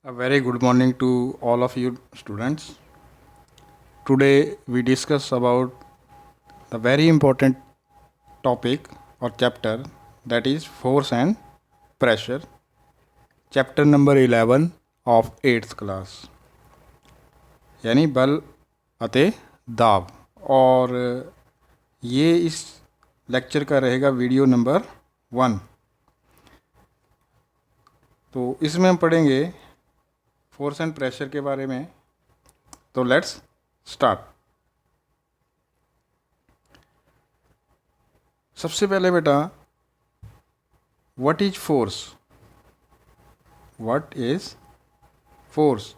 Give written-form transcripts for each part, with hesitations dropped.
A very good morning to all of you students. Today we discuss about the very important topic or chapter, that is force and pressure, chapter number 11 of 8th class, यानी बल अते दाब। और ये इस lecture का रहेगा video number 1। तो इसमें हम पढ़ेंगे फोर्स एंड प्रेशर के बारे में। तो लेट्स स्टार्ट। सबसे पहले बेटा, what is force? What is force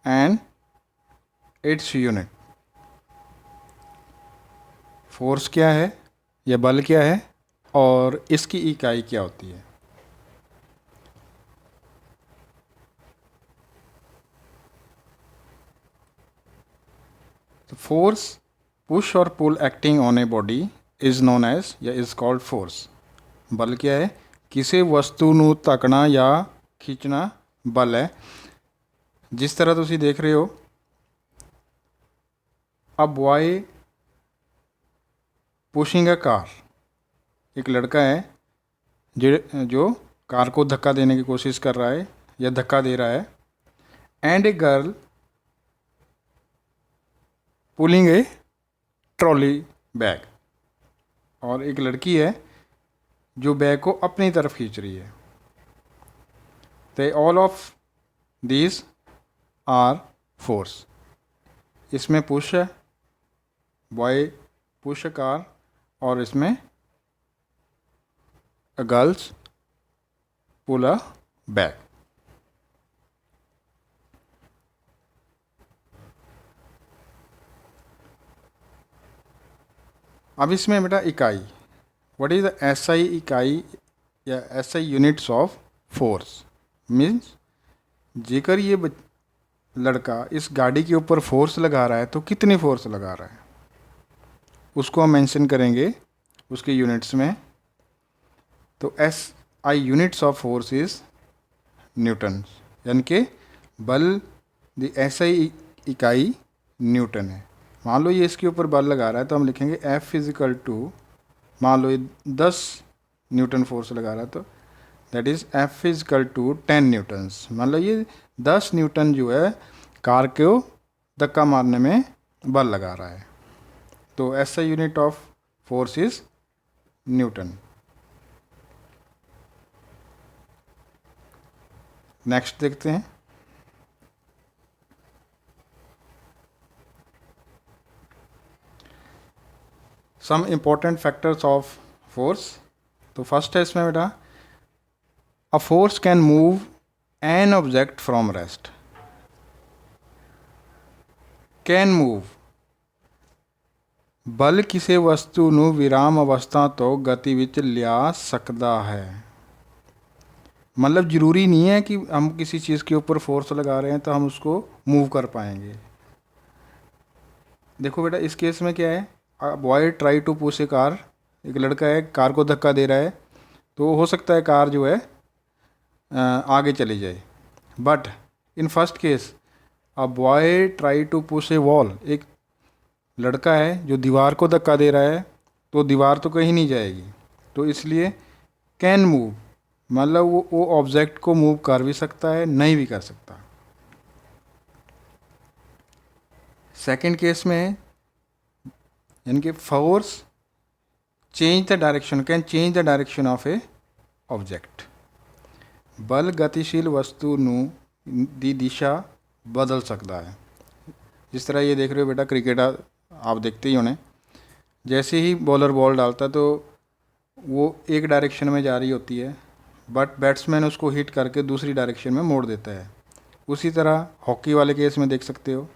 and its unit? Force क्या है या बल क्या है और इसकी इकाई क्या होती है? तो फोर्स पुश और pull acting on a body is known as या इज कॉल्ड फोर्स। बल क्या है? किसी वस्तु ਨੂੰ ਧੱਕਣਾ ਜਾਂ खींचना बल है। जिस तरह तुसी देख रहे हो, a boy pushing a car, एक लड़का है जो कार को धक्का देने की कोशिश कर रहा है या धक्का दे रहा है। And a girl pulling a trolley bag, और एक लड़की है जो बैग को अपनी तरफ खींच रही है। तो all of these are force. इसमें पुश है, बॉय पुश कार, और इसमें गर्ल्स पुल अ बैग। अब इसमें बेटा इकाई, व्हाट इज द एसआई इकाई या SI units of force? Means जेकर ये लड़का इस गाड़ी के ऊपर फोर्स लगा रहा है तो कितनी फोर्स लगा रहा है, उसको हम मेंशन करेंगे उसके यूनिट्स में। तो S I units of force is Newton, यानी कि बल द एसआई इकाई न्यूटन है। मान लो ये इसके ऊपर बल लगा रहा है तो हम लिखेंगे एफ फिजिकल टू, मान लो ये 10 न्यूटन फोर्स लगा रहा है तो that is F is equal to 10 newtons. मान लो ये 10 न्यूटन जो है कार को धक्का मारने में बल लगा रहा है। तो ऐसा unit of force is newton. Next देखते हैं। Some important factors of force. तो फर्स्ट है इसमें बेटा, a force can move an object from rest. Can move, बल किसी वस्तु ਨੂੰ विराम अवस्था तो गति विच लिया सकता है। मतलब ज़रूरी नहीं है कि हम किसी चीज़ के ऊपर फोर्स लगा रहे हैं तो हम उसको मूव कर पाएंगे। देखो बेटा, इस केस में क्या है, boy try to push a car, एक लड़का है कार को धक्का दे रहा है, तो हो सकता है कार जो है आगे चली जाए। But in first case a boy try to push a wall, एक लड़का है जो दीवार को धक्का दे रहा है, तो दीवार तो कहीं नहीं जाएगी। तो इसलिए कैन मूव, मतलब वो ऑब्जेक्ट को मूव कर भी सकता है, नहीं भी कर सकता। सेकंड केस में यानी कि force change the direction, can change the direction of A object. बल गतिशील वस्तु दी दिशा बदल सकता है। जिस तरह ये देख रहे हो बेटा, क्रिकेट आप देखते ही होने, जैसे ही बॉलर बॉल डालता है तो वो एक डायरेक्शन में जा रही होती है, बट बैट्समैन उसको हिट करके दूसरी डायरेक्शन में मोड़ देता है। उसी तरह हॉकी वाले केस में देख सकते हो,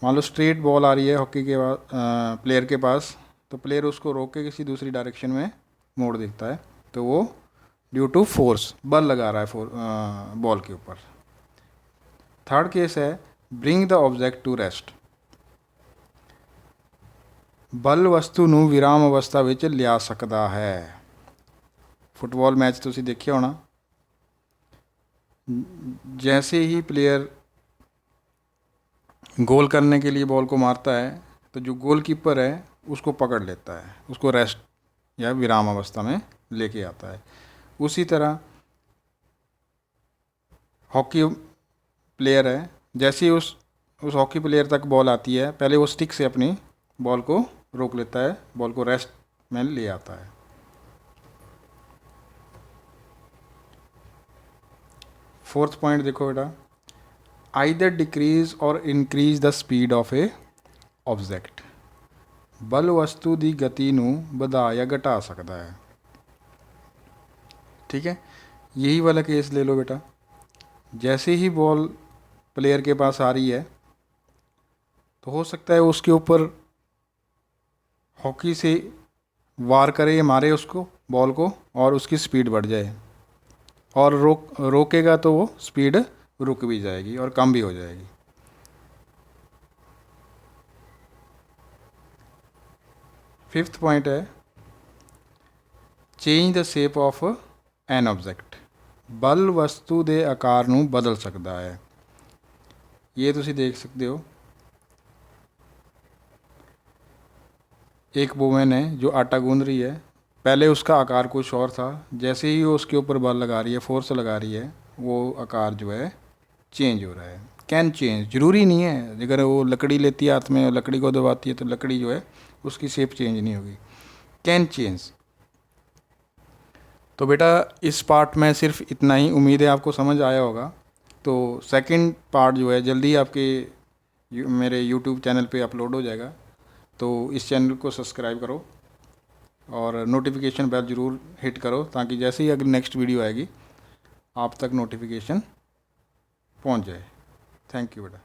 मान लो स्ट्रेट बॉल आ रही है हॉकी के प्लेयर के पास, तो प्लेयर उसको रोक के किसी दूसरी डायरेक्शन में मोड़ देता है, तो वो ड्यू टू फोर्स, बल लगा रहा है बॉल के ऊपर। थर्ड केस है bring the object to rest. बल वस्तु ਨੂੰ विराम अवस्था ਵਿੱਚ ਲਿਆ ਸਕਦਾ है। फुटबॉल मैच तुसी देखिया होना, जैसे ही प्लेयर गोल करने के लिए बॉल को मारता है तो जो गोलकीपर है उसको पकड़ लेता है, उसको रेस्ट या विराम अवस्था में लेके आता है। उसी तरह हॉकी प्लेयर है, जैसे ही उस हॉकी प्लेयर तक बॉल आती है, पहले वो स्टिक से अपनी बॉल को रोक लेता है, बॉल को रेस्ट में ले आता है। फोर्थ पॉइंट देखो बेटा, आइदर डिक्रीज और increase the speed of A object. बल वस्तु की गति नू बढ़ा या घटा सकता है। ठीक है, यही वाला केस ले लो बेटा। जैसे ही बॉल प्लेयर के पास आ रही है तो हो सकता है उसके ऊपर हॉकी से वार करे या मारे उसको बॉल को, और उसकी स्पीड बढ़ जाए, और रोकेगा तो वो स्पीड रुक भी जाएगी और कम भी हो जाएगी। फिफ्थ पॉइंट है change the shape of an object. बल वस्तु के आकार नू बदल सकता है। ये तुसी देख सकते हो, एक वूमेन है जो आटा गूंद रही है, पहले उसका आकार कुछ और था, जैसे ही वो उसके ऊपर बल लगा रही है, फोर्स लगा रही है, वो आकार जो है चेंज हो रहा है। कैन चेंज, ज़रूरी नहीं है, अगर वो लकड़ी लेती है हाथ में और लकड़ी को दबाती है तो लकड़ी जो है उसकी शेप चेंज नहीं होगी। Can change. तो बेटा इस पार्ट में सिर्फ इतना ही, उम्मीद है आपको समझ आया होगा। तो सेकंड पार्ट जो है जल्दी आपके मेरे यूट्यूब चैनल पे अपलोड हो जाएगा, तो इस चैनल को सब्सक्राइब करो और नोटिफिकेशन बेल ज़रूर हिट करो, ताकि जैसे ही अगर नेक्स्ट वीडियो आएगी आप तक नोटिफिकेशन पहुंच जाए। थैंक यू बेटा।